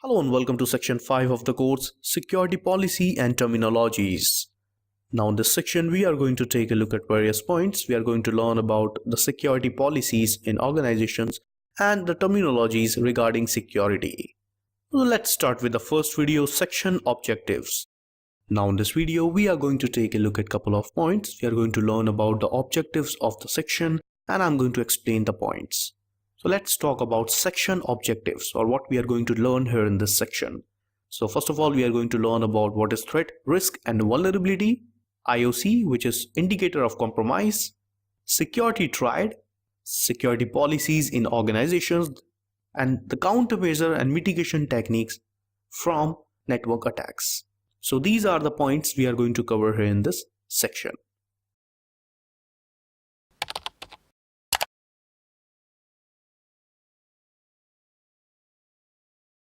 Hello and welcome to section 5 of the course Security Policy and Terminologies. Now in this section we are going to take a look at various points. We are going to learn about the security policies in organizations and the terminologies regarding security. Let's start with the first video, section objectives. Now in this video we are going to take a look at a couple of points. We are going to learn about the objectives of the section and I'm going to explain the points. So let's talk about section objectives, or what we are going to learn here in this section. So first of all, we are going to learn about what is threat, risk and vulnerability, IOC, which is indicator of compromise, security triad, security policies in organizations, and the countermeasure and mitigation techniques from network attacks. So these are the points we are going to cover here in this section.